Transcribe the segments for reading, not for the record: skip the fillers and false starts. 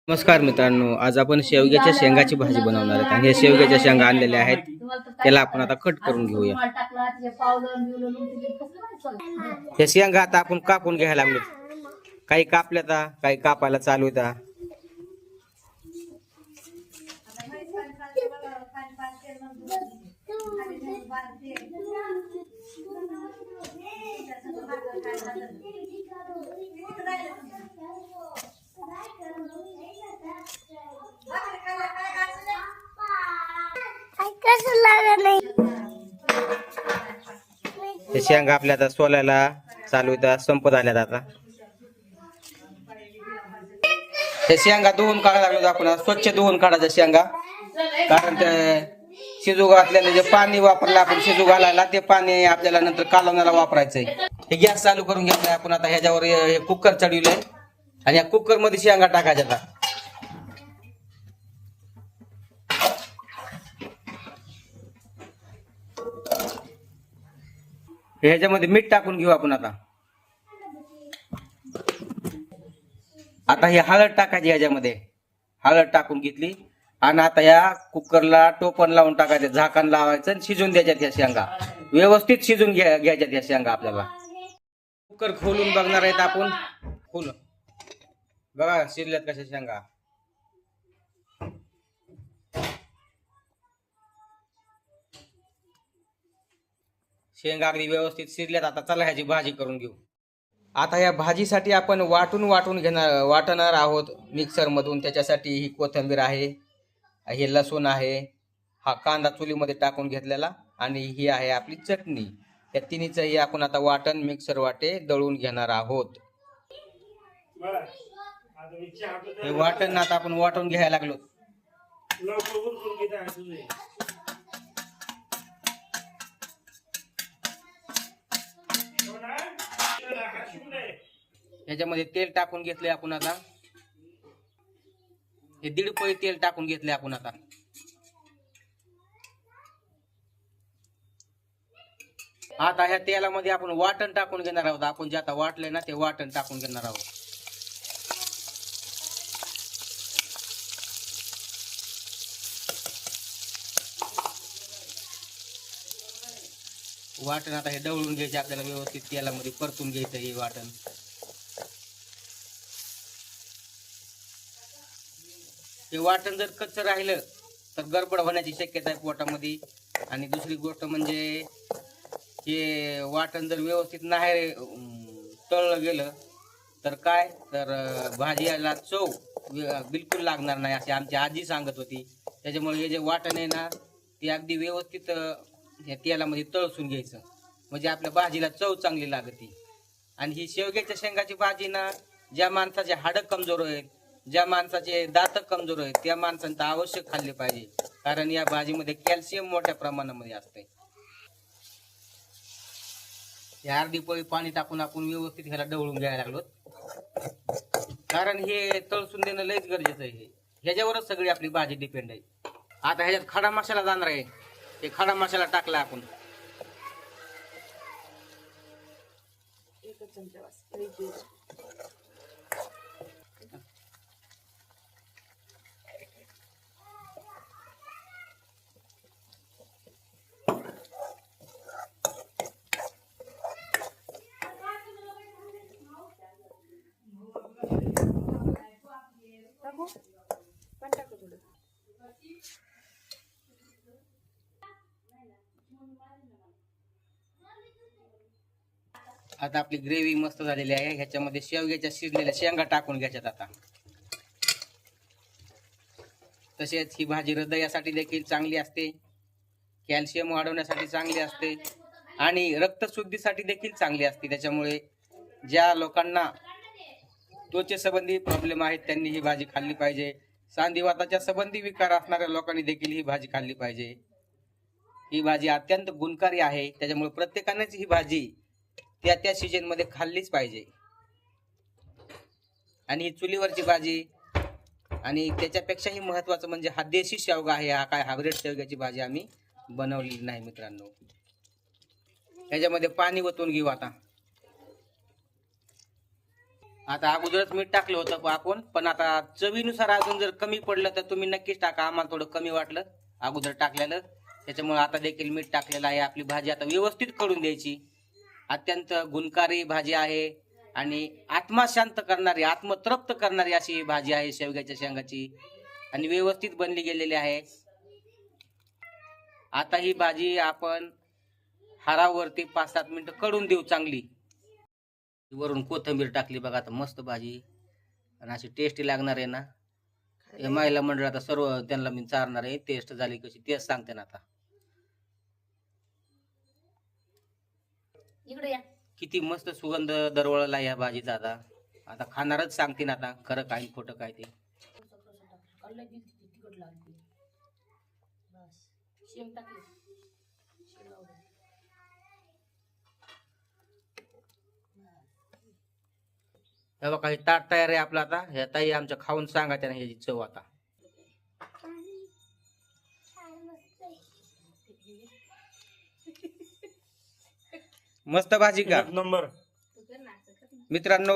नमस्कार मित्रांनो, आज आपण शेवग्याच्या शेंगाची भाजी बनवणार आहोत आणि हे शेवग्याच्या शेंगा आणलेल्या आहेत. त्याला आपण आता कट करून घेऊया. हे शेंगा आता आपण कापून घ्यायला लागलो. काही कापल्यात, काही कापायला चालू आहेत. हे शेंगा आपल्या आता सोलायला चालू आहेत, संपत आल्यात आता. हे शेंगा धुवून काढायला लागलो आपण, स्वच्छ धुवून काढायच्या शेंगा. कारण ते शिजू घातलेलं जे पाणी वापरलं आपण शिजू घालायला, ते पाणी आपल्याला नंतर कालवण्याला वापरायचंय. हे गॅस चालू करून घेतलाय आपण. आता ह्याच्यावर हे कुकर चढविलंय आणि या कुकर मध्ये शेंगा टाकायच्या. आता ह्याच्यामध्ये मीठ टाकून घेऊ आपण. आता हे हळद टाकायची, ह्याच्यामध्ये हळद टाकून घेतली आणि आता या कुकरला टोपण लावून टाकायचं, झाकण लावायचं आणि शिजून द्यायच्यात या शेंगा. व्यवस्थित शिजून घ्यायच्यात या शेंगा. आपल्याला कुकर खोलून बघणार आहेत आपण. खोल बघा शिजल्यात कशा शेंगा. शेंगा अगदी व्यवस्थित शिजल्यात. आता चला ह्याची भाजी करून घेऊ. आता या भाजीसाठी आपण वाटणार आहोत मिक्सर मधून. त्याच्यासाठी ही कोथिंबीर आहे, हे लसूण आहे, हा कांदा चुलीमध्ये टाकून घेतलेला आणि ही आहे आपली चटणी. या तिन्हीचंही आपण आता वाटण मिक्सर वाटे दळून घेणार आहोत. हे वाटण आता आपण वाटून घ्यायला लागलो. ह्याच्यामध्ये तेल टाकून घेतले आपण. आता हे 1.5 पळी तेल टाकून घेतले आपण. आता ह्या तेलामध्ये आपण वाटण टाकून घेणार आहोत. आपण जे आता वाटलंय ना, ते वाटण टाकून घेणार आहोत. वाटण आता हे ढवळून घ्यायचे आपल्याला, व्यवस्थित तेलामध्ये परतून घ्यायचं हे वाटण. हे वाटण जर कच्चं राहिलं तर गडबड होण्याची शक्यता आहे पोटामध्ये. आणि दुसरी गोष्ट म्हणजे हे वाटण जर व्यवस्थित नाही तळलं गेलं तर काय, तर भाजीला चव बिलकुल लागणार नाही, अशी आमची आजी सांगत होती. त्याच्यामुळे हे जे वाटण आहे ना, ते अगदी व्यवस्थित या तेलामध्ये तळसून घ्यायचं, म्हणजे आपल्या भाजीला चव चांगली लागते. आणि ही शेवग्याच्या शेंगाची भाजी ना, ज्या माणसाचे हाडं कमजोर आहेत, ज्या माणसाचे दात कमजोर आहेत, त्या माणसांना आवश्यक खाल्ले पाहिजे. कारण या भाजीमध्ये कॅल्शियम मोठ्या प्रमाणामध्ये असते. या 1/2 पळी पाणी टाकून आपण व्यवस्थित ह्याला ढवळून घ्यायला लागलो. कारण हे तळसून देणं लयच गरजेचं आहे. ह्याच्यावरच सगळी आपली भाजी डिपेंड आहे. आता ह्याच्यात खडा मसाला जाणार आहे. ते खडा मसाला टाकला आपण. 1 चमचा बस. आता आपली ग्रेव्ही मस्त झालेली आहे. ह्याच्यामध्ये शेवग्याच्या शिजलेल्या शेंगा टाकून घ्यायच्यात आता. तसेच ही भाजी हृदयासाठी देखील चांगली असते, कॅल्शियम वाढवण्यासाठी चांगली असते आणि रक्तशुद्धीसाठी देखील चांगली असते. त्याच्यामुळे ज्या लोकांना त्वचेसंबंधी प्रॉब्लेम आहेत त्यांनी ही भाजी खाल्ली पाहिजे. सांधिवाताच्या संबंधी विकार असणाऱ्या लोकांनी देखील ही भाजी खाल्ली पाहिजे. ही भाजी अत्यंत गुणकारी आहे. त्याच्यामुळे प्रत्येकानेच ही भाजी त्या त्या सीजन मध्ये खाल्लीच पाहिजे. आणि ही चुलीवरची भाजी, आणि त्याच्यापेक्षाही महत्वाचं म्हणजे हा देशी शेवगा आहे. हा काय हायब्रिड शेवग्याची भाजी आम्ही बनवलेली नाही मित्रांनो. ह्याच्यामध्ये पाणी ओतून घेऊ आता. आता अगोदरच मीठ टाकलं होतं आपण, पण आता चवीनुसार अजून जर कमी पडलं तर तुम्ही नक्कीच टाका. आम्हाला थोडं कमी वाटलं अगोदर टाकलेलं, त्याच्यामुळे आता देखील मीठ टाकलेलं आहे. आपली भाजी आता व्यवस्थित करून द्यायची. अत्यंत गुणकारी भाजी आहे आणि आत्मा शांत करणारी, आत्मतृप्त करणारी अशी भाजी आहे शेवग्याच्या शेंगाची, आणि व्यवस्थित बनली गेलेली आहे. आता ही भाजी आपण हारावरती 5-7 मिनिटं कढून देऊ चांगली. वरून कोथिंबीर टाकली बघा. आता मस्त भाजी आणि अशी टेस्टी लागणार आहे ना. हे महिला मंडळ आता सर्व त्यांना मी चारणार आहे. टेस्ट झाली कशी तेच सांगते ना. आता इकडे या. किती मस्त सुगंध दरवळला या भाजीचा. आता आता खाणारच सांगते ना आता खरं काय खोटं काय ते. तिखट लागते. बस शेंग टाकली. शेंग लावली. हे बघा हे ताट तयार आहे आपलं. आता ह्या ताई आमच्या खाऊन सांगा त्यांना ह्याची चव. आता मस्त भाजी का नंबर. मित्रांनो,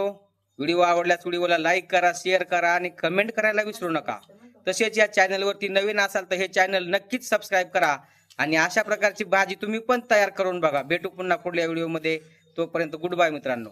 व्हिडिओ आवडल्यास व्हिडिओला लाईक करा, शेअर करा आणि कमेंट करायला विसरू नका. तसेच या चॅनलवरती नवीन असाल तर हे चॅनल नक्कीच सबस्क्राईब करा आणि अशा प्रकारची भाजी तुम्ही पण तयार करून बघा. भेटू पुन्हा पुढल्या व्हिडिओमध्ये. तोपर्यंत गुड बाय मित्रांनो.